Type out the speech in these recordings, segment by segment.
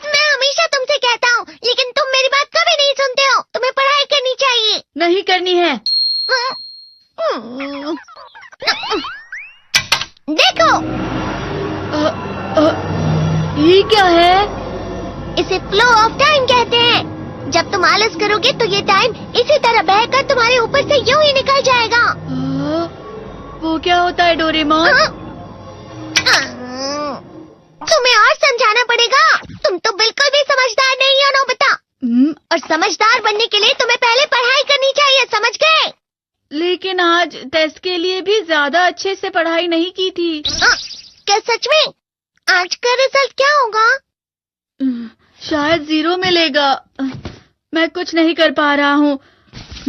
मैं हमेशा तुमसे कहता हूँ, लेकिन तुम मेरी बात कभी नहीं सुनते हो। तुम्हें पढ़ाई करनी चाहिए। नहीं करनी है। देखो, ये क्या है? इसे फ्लो ऑफ टाइम कहते हैं। जब तुम आलस करोगे तो ये टाइम इसी तरह बहकर तुम्हारे ऊपर से यूं ही निकल जाएगा। वो क्या होता है डोरेमोन? तुम्हें और समझाना पड़ेगा। तुम तो बिल्कुल भी समझदार नहीं हो नोबिता। और समझदार बनने के लिए तुम्हें पहले पढ़ाई करनी चाहिए, समझ गए? लेकिन आज टेस्ट के लिए भी ज्यादा अच्छे से पढ़ाई नहीं की थी। क्या सच में? आज का रिजल्ट क्या होगा? शायद 0 मिलेगा। मैं कुछ नहीं कर पा रहा हूँ।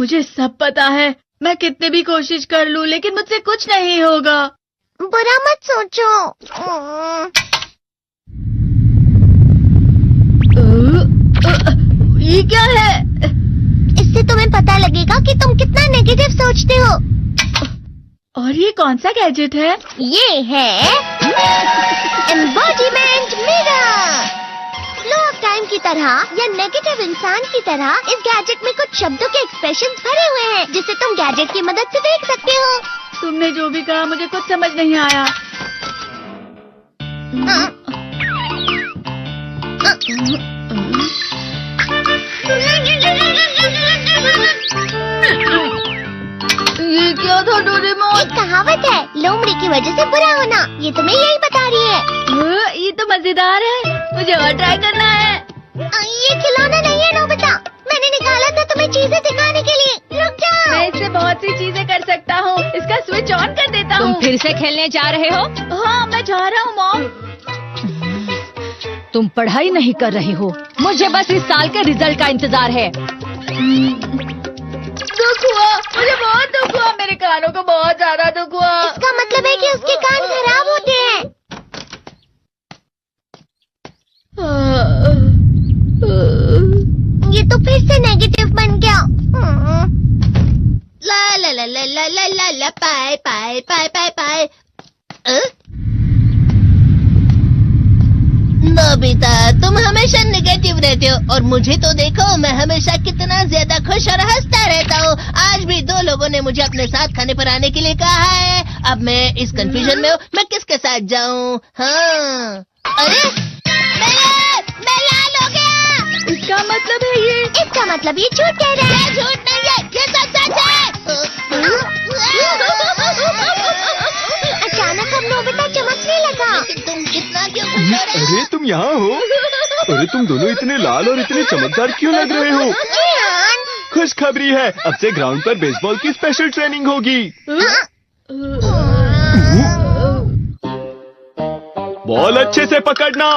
मुझे सब पता है। मैं कितने भी कोशिश कर लूँ, लेकिन मुझसे कुछ नहीं होगा। बुरा मत सोचो। ये क्या है? इससे तुम्हें पता लगेगा कि तुम कितना नेगेटिव सोचते हो। और ये कौन सा गैजेट है? ये है embodiment mirror. Flow of time की तरह या नेगेटिव इंसान की तरह इस गैजेट में कुछ शब्दों के एक्सप्रेशंस भरे हुए हैं, जिसे तुम गैजेट की मदद से देख सकते हो। तुमने जो भी कहा मुझे कुछ समझ नहीं आया। ये क्या था डोरेमोन? एक कहावत है, लोमड़ी की वजह से बुरा होना। ये तुम्हें यही बता रही है। ये तो मजेदार है। मुझे और ट्राई करना है। ये खिलौना नहीं है नोबिता। मैंने निकाला था तुम्हें चीजें दिखाने के लिए। रुक जाओ। मैं इससे बहुत सी चीजें कर सकता हूँ। इसका स्विच ऑन कर देता हूँ। तुम फिर से खेलने जा रहे हो? हाँ, मैं जा रहा हूँ मॉम। तुम पढ़ाई नहीं कर रही हो। मुझे बस इस साल के रिजल्ट का इंतजार है। दुख हुआ, मुझे बहुत दुख हुआ। मेरे कानों को बहुत ज्यादा दुख हुआ। इसका मतलब है कि उसके कान खराब होते हैं। ये तो फिर से नेगेटिव बन गया। ला ला ला ला ला ला ला ला पाए पाए पाए पाए पाए। नोबिता, तुम हमेशा नेगेटिव रहते हो और मुझे तो देखो, मैं हमेशा कितना ज्यादा खुश और हंसता रहता हूँ। आज भी 2 लोगों ने मुझे अपने साथ खाने पर आने के लिए कहा है। अब मैं इस कंफ्यूजन में हूँ, मैं किसके साथ जाऊँ? हाँ, अरे मैं लाल हो गया। इसका मतलब है ये? इसका मतलब ये झूठ कह रहा है। झूठ नहीं है, ये सब सच है। अचानक अब नोबिता चमकने लगा। तुम इतना क्यों खुश हो रहे हो? अरे तुम यहाँ हो? अरे तुम दोनों इतने लाल और इतने चमकदार क्यों लग रहे हो? खुशखबरी है, अब से ग्राउंड पर बेसबॉल की स्पेशल ट्रेनिंग होगी। बॉल अच्छे से पकड़ना।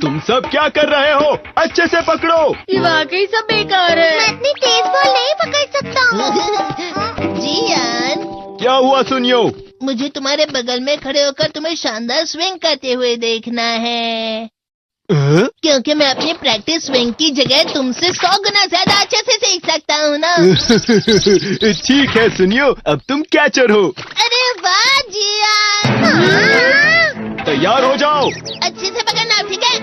तुम सब क्या कर रहे हो? अच्छे से पकड़ो। ये वाकई सब बेकार है। मैं इतनी तेज बॉल नहीं पकड़ सकता हूँ। जियान, क्या हुआ सुनियो? मुझे तुम्हारे बगल में खड़े होकर तुम्हें शानदार स्विंग करते हुए देखना है। क्योंकि मैं अपनी प्रैक्टिस स्विंग की जगह तुमसे 100 गुना ज्यादा अच्छे से सीख सकता हूँ ना। ठीक है सुनियो, अब तुम कैचर हो। अरे वाह जियान। तैयार हो जाओ। अच्छे से पकड़ना, ठीक है?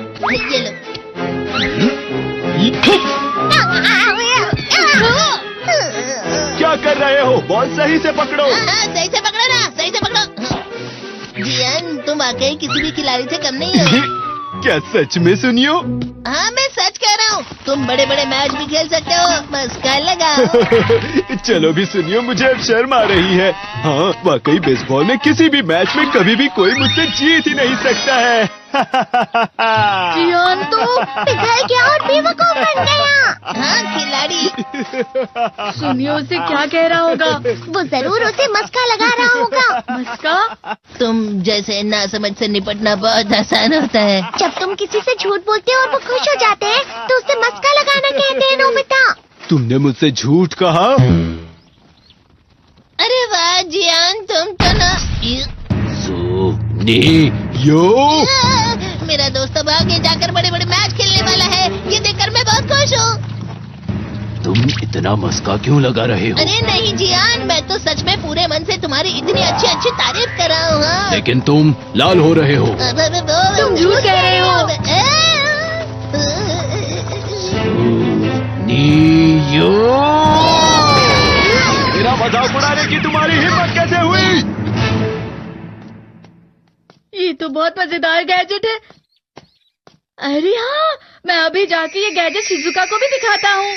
ये लो। क्या कर रहे हो? बॉल सही से पकड़ो। सही से पकड़ो ना, सही से पकड़ो। जियान, तुम वाकई किसी भी खिलाड़ी से कम नहीं हो। क्या सच में सुनियो? हाँ, मैं सच कह रहा हूँ। तुम बड़े बड़े मैच भी खेल सकते हो, मस्का लगाओ। चलो भी सुनियो, मुझे अब शर्म आ रही है। हाँ, वाकई बेसबॉल में किसी भी मैच में कभी भी कोई मुझसे जीत ही नहीं सकता है। जियान तो पिघल गया और बेवकूफ बन गया। हाँ, खिलाड़ी। सुनियो उसे क्या कह रहा होगा? वो जरूर उसे मस्का लगा रहा होगा। मस्का? तुम जैसे नासमझ से निपटना बहुत आसान होता है। जब तुम किसी से झूठ बोलते हो और वो खुश हो जाते हैं, तो उसे मस्का लगाना कहते हैं नोबिता। तुमने मुझसे झूठ कहा? अरे वाह जियान, तुम तो ना। यो, मेरा दोस्त अब आगे जाकर बड़े बड़े मैच खेलने वाला है। ये देखकर मैं बहुत खुश हूँ। तुम तुम इतना मस्का क्यों लगा रहे हो? अरे नहीं जियान, मैं तो सच में पूरे मन से तुम्हारी इतनी अच्छी अच्छी तारीफ कर रहा हूँ। हाँ। लेकिन तुम लाल हो रहे हो। तुम झूठ कह रहे हो। मेरा मजाक उड़ाने की तुम्हारी हिम्मत कैसे हुई? ये तो बहुत मजेदार गैजेट है। अरे हाँ, मैं अभी जाके ये गैजेट शिजुका को भी दिखाता हूँ।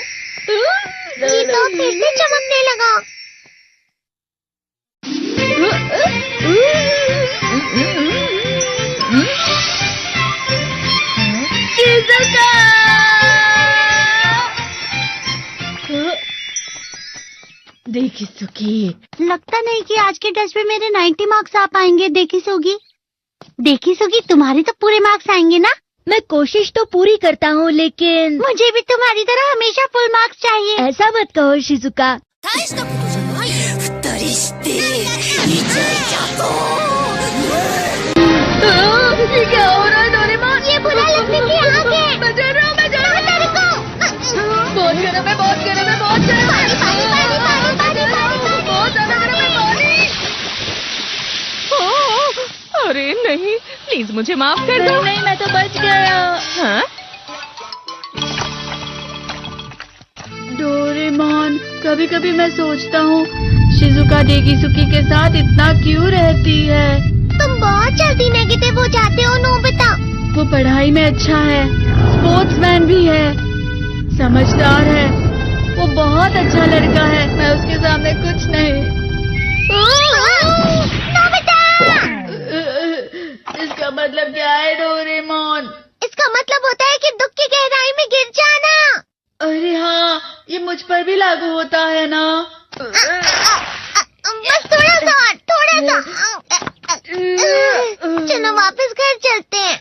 ये तो फिर से चमकने लगा। शिजुका! देखी सुखी, लगता नहीं कि आज के टेस्ट में मेरे 90 मार्क्स आ पाएंगे। देखी सोगी तुम्हारे तो पूरे मार्क्स आएंगे ना? मैं कोशिश तो पूरी करता हूँ, लेकिन मुझे भी तुम्हारी तरह हमेशा फुल मार्क्स चाहिए। ऐसा मत कहो शिजुका। ये क्या हो रहा है डोरेमोन? ये बुरा लगने की आग है। मैं डर रहा हूँ, मैं डर रहा हूँ। बहुत गर्म है, बहुत गर्म है, बहुत गर्म है। बहुत ज्यादा गर्म है पानी। अरे नहीं, प्लीज मुझे माफ कर दो। नहीं, मैं तो बच गया। हाँ? डोरेमोन, कभी कभी मैं सोचता हूँ शिजुका डेकिसुकी के साथ इतना क्यों रहती है। तुम बहुत जल्दी नेगेटिव हो जाते हो नोबिता। वो पढ़ाई में अच्छा है, स्पोर्ट्समैन भी है, समझदार है। वो बहुत अच्छा लड़का है। मैं उसके सामने कुछ नहीं। इसका मतलब क्या है डोरेमोन? इसका मतलब होता है कि दुख की गहराई में गिर जाना। अरे हाँ, ये मुझ पर भी लागू होता है ना। बस थोड़ा सा। चलो वापस घर चलते हैं।